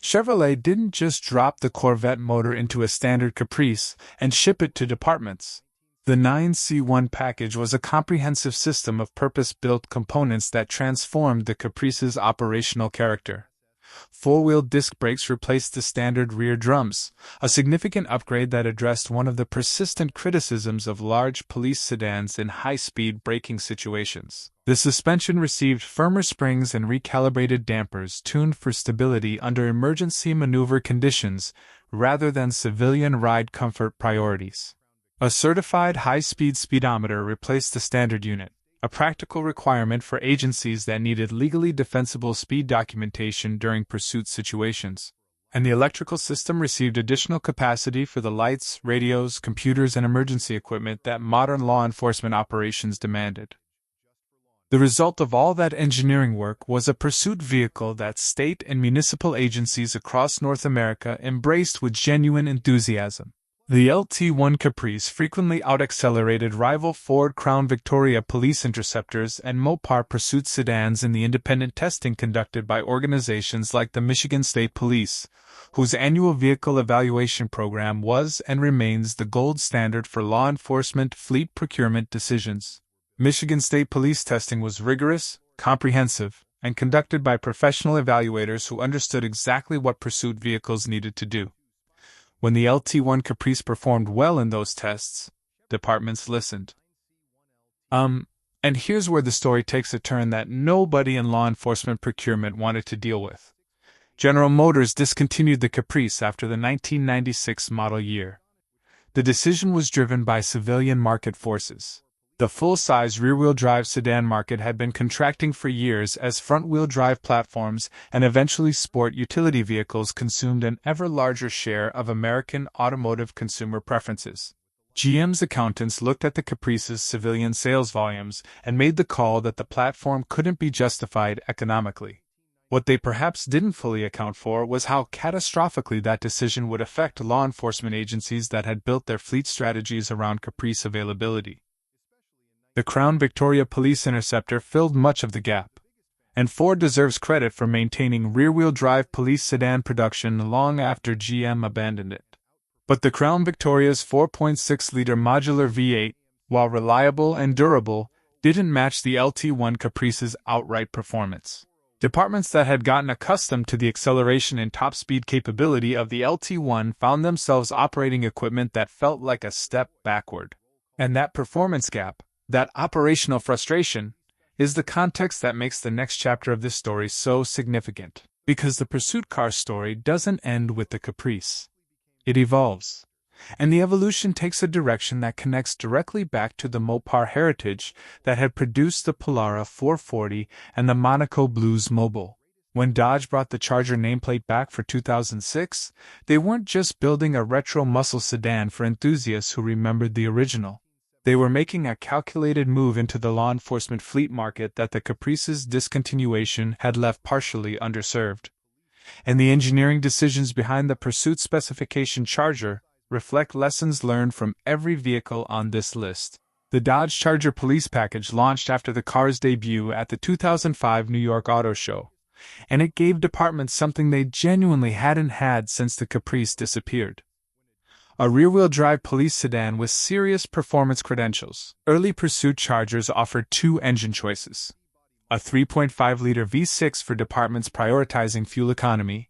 Chevrolet didn't just drop the Corvette motor into a standard Caprice and ship it to departments. The 9C1 package was a comprehensive system of purpose-built components that transformed the Caprice's operational character. Four-wheel disc brakes replaced the standard rear drums, a significant upgrade that addressed one of the persistent criticisms of large police sedans in high-speed braking situations. The suspension received firmer springs and recalibrated dampers tuned for stability under emergency maneuver conditions rather than civilian ride comfort priorities. A certified high-speed speedometer replaced the standard unit, a practical requirement for agencies that needed legally defensible speed documentation during pursuit situations. And the electrical system received additional capacity for the lights, radios, computers, and emergency equipment that modern law enforcement operations demanded. The result of all that engineering work was a pursuit vehicle that state and municipal agencies across North America embraced with genuine enthusiasm. The LT1 Caprice frequently out-accelerated rival Ford Crown Victoria police interceptors and Mopar pursuit sedans in the independent testing conducted by organizations like the Michigan State Police, whose annual vehicle evaluation program was and remains the gold standard for law enforcement fleet procurement decisions. Michigan State Police testing was rigorous, comprehensive, and conducted by professional evaluators who understood exactly what pursuit vehicles needed to do. When the LT1 Caprice performed well in those tests, departments listened. And here's where the story takes a turn that nobody in law enforcement procurement wanted to deal with. General Motors discontinued the Caprice after the 1996 model year. The decision was driven by civilian market forces. The full-size rear-wheel drive sedan market had been contracting for years as front-wheel drive platforms and eventually sport utility vehicles consumed an ever larger share of American automotive consumer preferences. GM's accountants looked at the Caprice's civilian sales volumes and made the call that the platform couldn't be justified economically. What they perhaps didn't fully account for was how catastrophically that decision would affect law enforcement agencies that had built their fleet strategies around Caprice availability. The Crown Victoria Police Interceptor filled much of the gap, and Ford deserves credit for maintaining rear-wheel drive police sedan production long after GM abandoned it. But the Crown Victoria's 4.6-liter modular V8, while reliable and durable, didn't match the LT1 Caprice's outright performance. Departments that had gotten accustomed to the acceleration and top-speed capability of the LT1 found themselves operating equipment that felt like a step backward. And that performance gap, that operational frustration, is the context that makes the next chapter of this story so significant. Because the pursuit car story doesn't end with the Caprice. It evolves. And the evolution takes a direction that connects directly back to the Mopar heritage that had produced the Polara 440 and the Monaco Blues Mobile. When Dodge brought the Charger nameplate back for 2006, they weren't just building a retro muscle sedan for enthusiasts who remembered the original. They were making a calculated move into the law enforcement fleet market that the Caprice's discontinuation had left partially underserved. And the engineering decisions behind the pursuit specification Charger reflect lessons learned from every vehicle on this list. The Dodge Charger Police Package launched after the car's debut at the 2005 New York Auto Show, and it gave departments something they genuinely hadn't had since the Caprice disappeared. A rear-wheel drive police sedan with serious performance credentials. Early pursuit Chargers offered two engine choices: a 3.5-liter V6 for departments prioritizing fuel economy,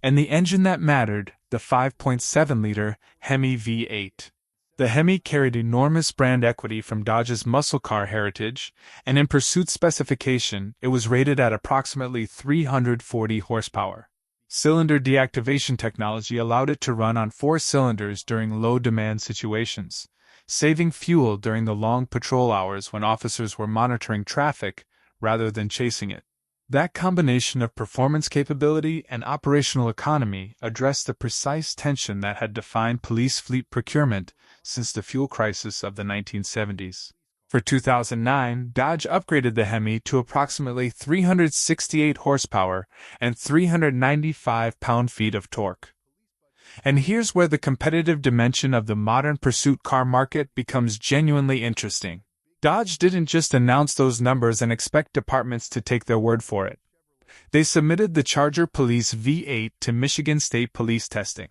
and the engine that mattered, the 5.7-liter Hemi V8. The Hemi carried enormous brand equity from Dodge's muscle car heritage, and in pursuit specification, it was rated at approximately 340 horsepower. Cylinder deactivation technology allowed it to run on 4 cylinders during low-demand situations, saving fuel during the long patrol hours when officers were monitoring traffic rather than chasing it. That combination of performance capability and operational economy addressed the precise tension that had defined police fleet procurement since the fuel crisis of the 1970s. For 2009, Dodge upgraded the Hemi to approximately 368 horsepower and 395 pound-feet of torque. And here's where the competitive dimension of the modern pursuit car market becomes genuinely interesting. Dodge didn't just announce those numbers and expect departments to take their word for it. They submitted the Charger Police V8 to Michigan State Police testing,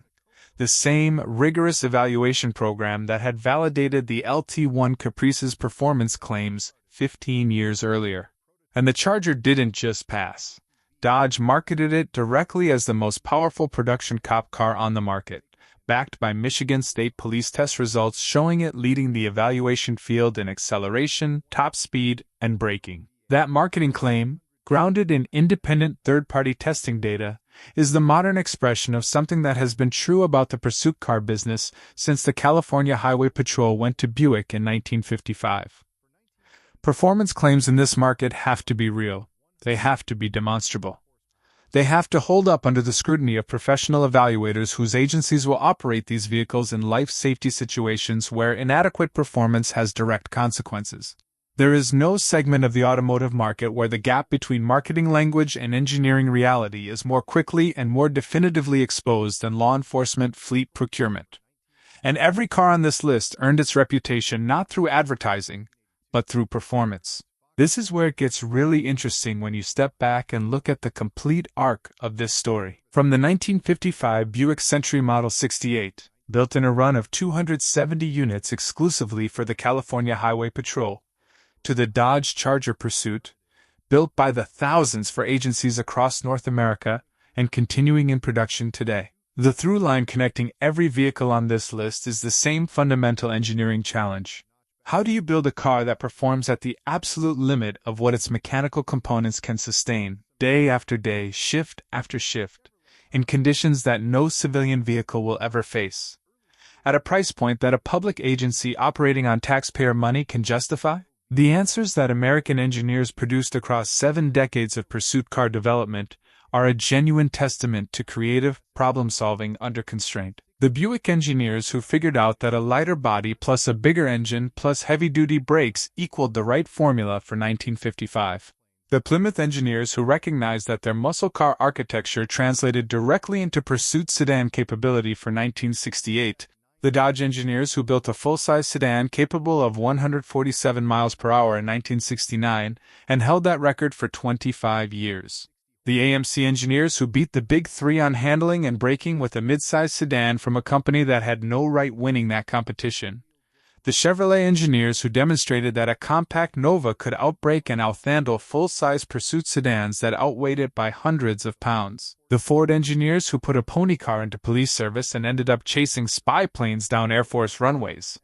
the same rigorous evaluation program that had validated the LT1 Caprice's performance claims 15 years earlier. And the Charger didn't just pass. Dodge marketed it directly as the most powerful production cop car on the market, backed by Michigan State Police test results showing it leading the evaluation field in acceleration, top speed, and braking. That marketing claim, grounded in independent third-party testing data, is the modern expression of something that has been true about the pursuit car business since the California Highway Patrol went to Buick in 1955. Performance claims in this market have to be real. They have to be demonstrable. They have to hold up under the scrutiny of professional evaluators whose agencies will operate these vehicles in life safety situations where inadequate performance has direct consequences. There is no segment of the automotive market where the gap between marketing language and engineering reality is more quickly and more definitively exposed than law enforcement fleet procurement. And every car on this list earned its reputation not through advertising, but through performance. This is where it gets really interesting when you step back and look at the complete arc of this story. From the 1955 Buick Century Model 68, built in a run of 270 units exclusively for the California Highway Patrol, to the Dodge Charger Pursuit, built by the thousands for agencies across North America and continuing in production today. The through line connecting every vehicle on this list is the same fundamental engineering challenge. How do you build a car that performs at the absolute limit of what its mechanical components can sustain, day after day, shift after shift, in conditions that no civilian vehicle will ever face, at a price point that a public agency operating on taxpayer money can justify? The answers that American engineers produced across 7 decades of pursuit car development are a genuine testament to creative problem-solving under constraint. The Buick engineers who figured out that a lighter body plus a bigger engine plus heavy-duty brakes equaled the right formula for 1955. The Plymouth engineers who recognized that their muscle car architecture translated directly into pursuit sedan capability for 1968. The Dodge engineers who built a full-size sedan capable of 147 miles per hour in 1969 and held that record for 25 years. The AMC engineers who beat the Big Three on handling and braking with a mid-size sedan from a company that had no right winning that competition. The Chevrolet engineers who demonstrated that a compact Nova could outbrake and outhandle full-size pursuit sedans that outweighed it by hundreds of pounds. The Ford engineers who put a pony car into police service and ended up chasing spy planes down Air Force runways.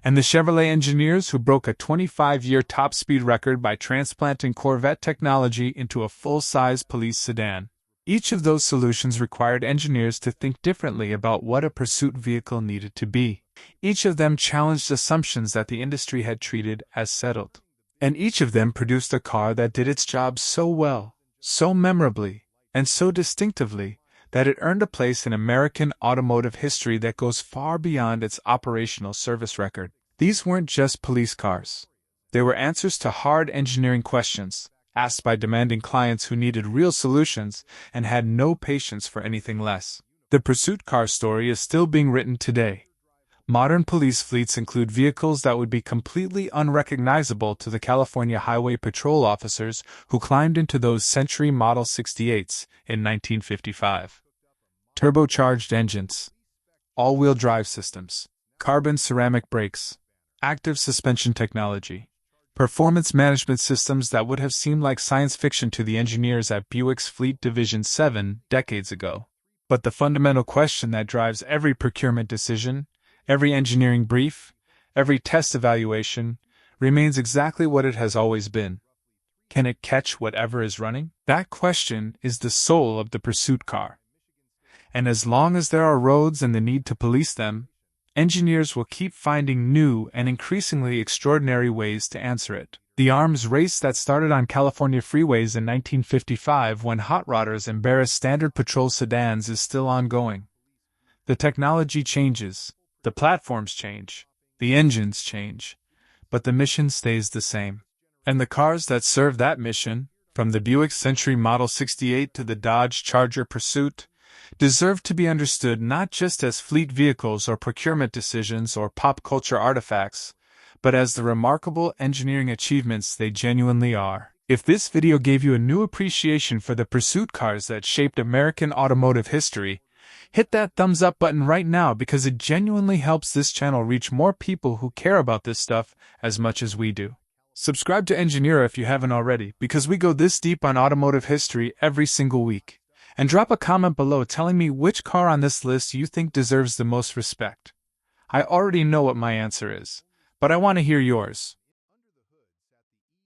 And the Chevrolet engineers who broke a 25-year top speed record by transplanting Corvette technology into a full-size police sedan. Each of those solutions required engineers to think differently about what a pursuit vehicle needed to be. Each of them challenged assumptions that the industry had treated as settled. And each of them produced a car that did its job so well, so memorably, and so distinctively, that it earned a place in American automotive history that goes far beyond its operational service record. These weren't just police cars. They were answers to hard engineering questions, asked by demanding clients who needed real solutions and had no patience for anything less. The pursuit car story is still being written today. Modern police fleets include vehicles that would be completely unrecognizable to the California Highway Patrol officers who climbed into those Century Model 68s in 1955. Turbocharged engines, all-wheel drive systems, carbon ceramic brakes, active suspension technology, performance management systems that would have seemed like science fiction to the engineers at Buick's Fleet Division 7 decades ago. But the fundamental question that drives every procurement decision, every engineering brief, every test evaluation, remains exactly what it has always been. Can it catch whatever is running? That question is the soul of the pursuit car. And as long as there are roads and the need to police them, engineers will keep finding new and increasingly extraordinary ways to answer it. The arms race that started on California freeways in 1955 when hot rodders embarrassed standard patrol sedans is still ongoing. The technology changes, the platforms change, the engines change, but the mission stays the same. And the cars that serve that mission, from the Buick Century Model 68 to the Dodge Charger Pursuit, deserve to be understood not just as fleet vehicles or procurement decisions or pop culture artifacts, but as the remarkable engineering achievements they genuinely are. If this video gave you a new appreciation for the pursuit cars that shaped American automotive history, hit that thumbs up button right now because it genuinely helps this channel reach more people who care about this stuff as much as we do. Subscribe to Engineera if you haven't already, because we go this deep on automotive history every single week. And drop a comment below telling me which car on this list you think deserves the most respect. I already know what my answer is, but I want to hear yours.